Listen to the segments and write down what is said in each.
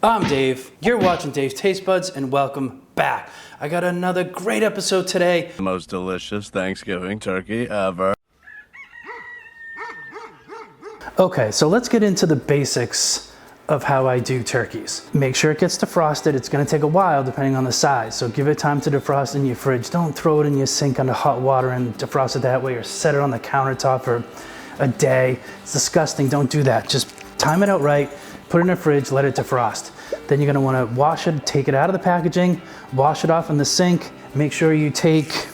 I'm Dave, you're watching Dave's Taste Buds, and welcome back. I got another great episode today. The most delicious Thanksgiving turkey ever. Okay, so let's get into the basics of how I do turkeys. Make sure it gets defrosted. It's gonna take a while depending on the size, so give it time to defrost in your fridge. Don't throw it in your sink under hot water and defrost it that way, or set it on the countertop for a day. It's disgusting, don't do that. Just time it out right, put it in the fridge, let it defrost. Then you're gonna wanna wash it, take it out of the packaging, wash it off in the sink. Make sure you take,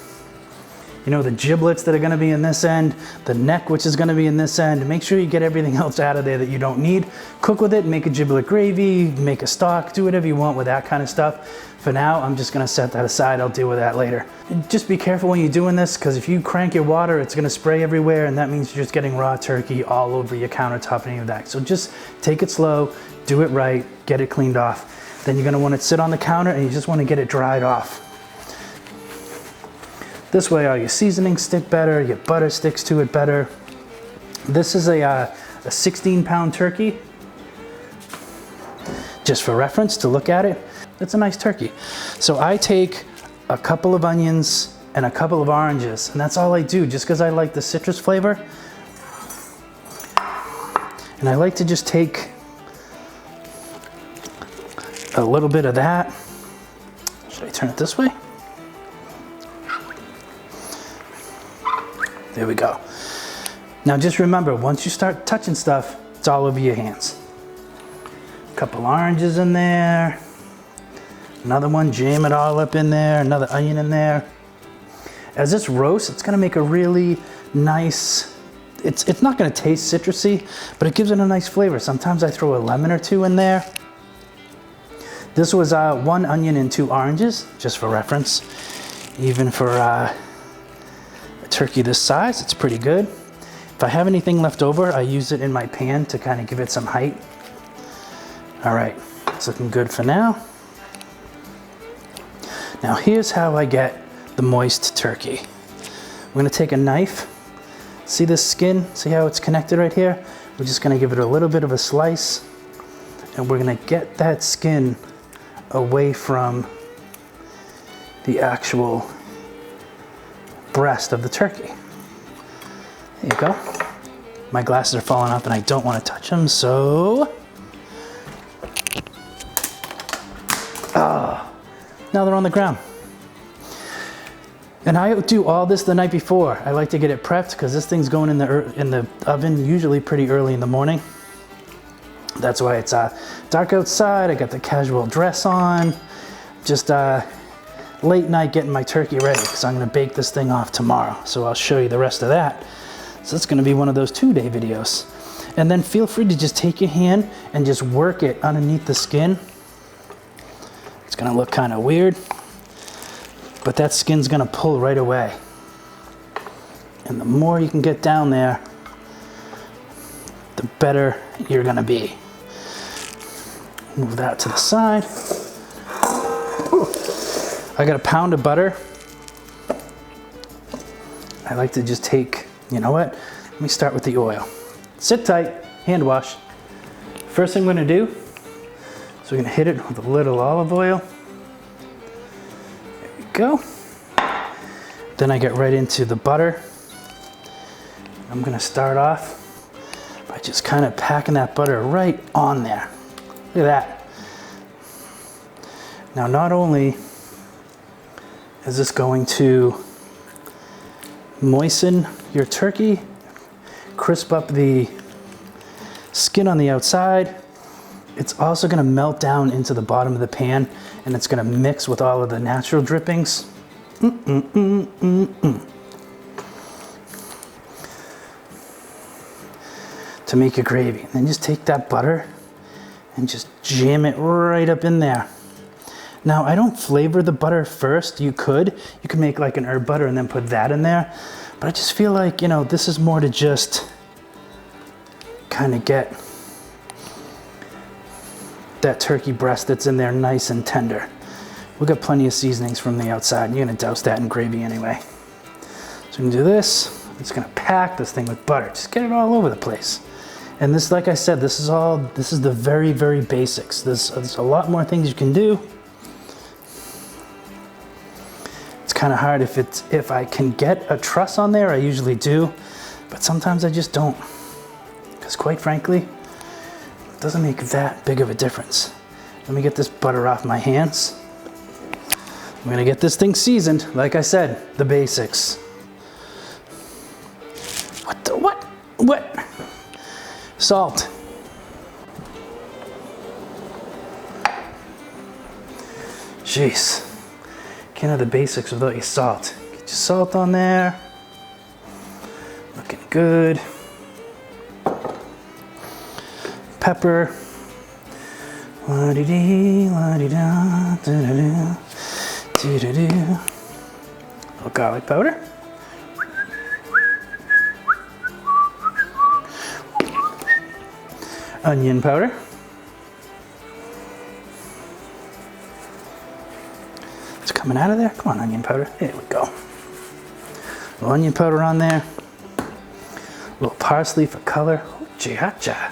the giblets that are gonna be in this end, the neck, which is gonna be in this end. Make sure you get everything else out of there that you don't need. Cook with it, make a giblet gravy, make a stock, do whatever you want with that kind of stuff. For now, I'm just gonna set that aside. I'll deal with that later. And just be careful when you're doing this, because if you crank your water, it's gonna spray everywhere, and that means you're just getting raw turkey all over your countertop and any of that. So just take it slow, do it right, get it cleaned off. Then you're gonna want it sit on the counter, and you just wanna get it dried off. This way all your seasonings stick better, your butter sticks to it better. This is a 16-pound turkey. Just for reference, to look at it, it's a nice turkey. So I take a couple of onions and a couple of oranges, and that's all I do, just because I like the citrus flavor. And I like to just take a little bit of that. Should I turn it this way? There we go. Now just remember, once you start touching stuff, it's all over your hands. A couple oranges in there. Another one, jam it all up in there. Another onion in there. As this roasts, it's gonna make a really nice, it's not gonna taste citrusy, but it gives it a nice flavor. Sometimes I throw a lemon or two in there. This was 1 onion and 2 oranges, just for reference. Even for a turkey this size, it's pretty good. If I have anything left over, I use it in my pan to kind of give it some height. All right, it's looking good for now. Now here's how I get the moist turkey. I'm gonna take a knife. See this skin? See how it's connected right here? We're just gonna give it a little bit of a slice, and we're gonna get that skin away from the actual breast of the turkey. There you go. My glasses are falling off and I don't want to touch them, so now they're on the ground. And I do all this the night before. I like to get it prepped because this thing's going in the oven usually pretty early in the morning. That's why it's dark outside. I got the casual dress on. Just late night getting my turkey ready, because I'm going to bake this thing off tomorrow. So I'll show you the rest of that. So it's going to be one of those 2-day videos. And then feel free to just take your hand and just work it underneath the skin. It's going to look kind of weird, but that skin's going to pull right away. And the more you can get down there, the better you're going to be. Move that to the side. I got a pound of butter. I like to just take, you know what? Let me start with the oil. Sit tight, hand wash. First thing we're gonna do, so we're gonna hit it with a little olive oil. There we go. Then I get right into the butter. I'm gonna start off by just kind of packing that butter right on there. Look at that. Now not only is this going to moisten your turkey, crisp up the skin on the outside, it's also going to melt down into the bottom of the pan, and it's going to mix with all of the natural drippings. To make your gravy. And then just take that butter and just jam it right up in there. Now, I don't flavor the butter first. You could make like an herb butter and then put that in there. But I just feel like, this is more to just kind of get that turkey breast that's in there nice and tender. We've got plenty of seasonings from the outside. You're gonna douse that in gravy anyway. So I'm gonna do this. I'm just gonna pack this thing with butter. Just get it all over the place. And this, like I said, this is the very, very basics. There's a lot more things you can do. It's kind of hard if I can get a truss on there, I usually do, but sometimes I just don't. Because quite frankly, it doesn't make that big of a difference. Let me get this butter off my hands. I'm gonna get this thing seasoned. Like I said, the basics. What? Salt. Jeez. Can't have the basics without your salt. Get your salt on there. Looking good. Pepper. La-dee-dee, la-dee-da, da-da-da, dee-da-doo. Little garlic powder. Onion powder. It's coming out of there. Come on, onion powder. There we go. A little onion powder on there. A little parsley for color. Chihacha.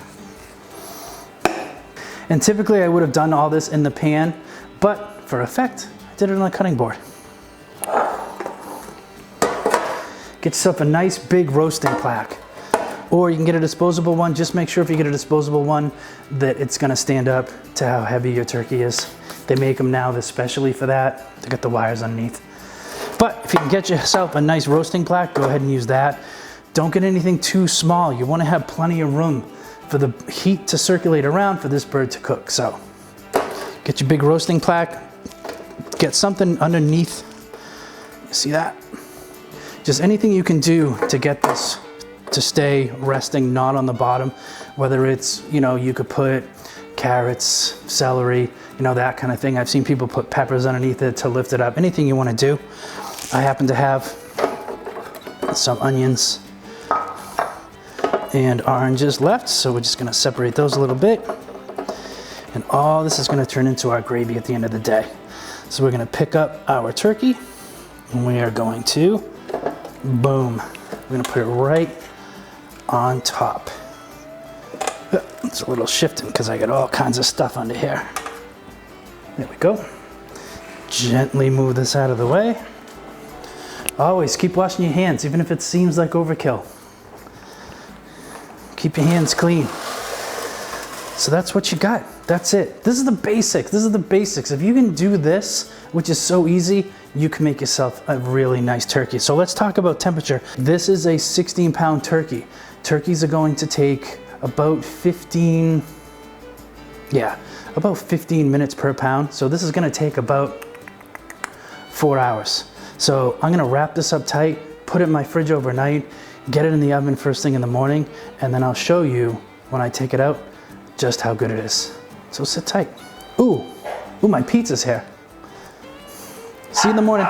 And typically I would have done all this in the pan, but for effect, I did it on a cutting board. Get yourself a nice big roasting plaque. Or you can get a disposable one. Just make sure if you get a disposable one that it's gonna stand up to how heavy your turkey is. They make them now especially for that. They got the wires underneath. But if you can get yourself a nice roasting plaque, go ahead and use that. Don't get anything too small. You wanna have plenty of room for the heat to circulate around for this bird to cook. So get your big roasting plaque, get something underneath. You see that? Just anything you can do to get this to stay resting, not on the bottom. Whether it's, you could put carrots, celery, that kind of thing. I've seen people put peppers underneath it to lift it up. Anything you want to do. I happen to have some onions and oranges left, so we're just gonna separate those a little bit. And all this is gonna turn into our gravy at the end of the day. So we're gonna pick up our turkey and we are going to, boom, we're gonna put it right on top. It's a little shifting because I got all kinds of stuff under here. There we go. Gently move this out of the way. Always keep washing your hands, even if it seems like overkill. Keep your hands clean. So that's what you got. That's it. This is the basics. This is the basics. If you can do this, which is so easy, you can make yourself a really nice turkey. So let's talk about temperature. This is a 16-pound turkey. Turkeys are going to take about 15 minutes per pound. So this is gonna take about 4 hours. So I'm gonna wrap this up tight, put it in my fridge overnight, get it in the oven first thing in the morning, and then I'll show you when I take it out just how good it is. So sit tight. Ooh, my pizza's here. See you in the morning.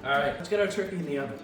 All right, let's get our turkey in the oven.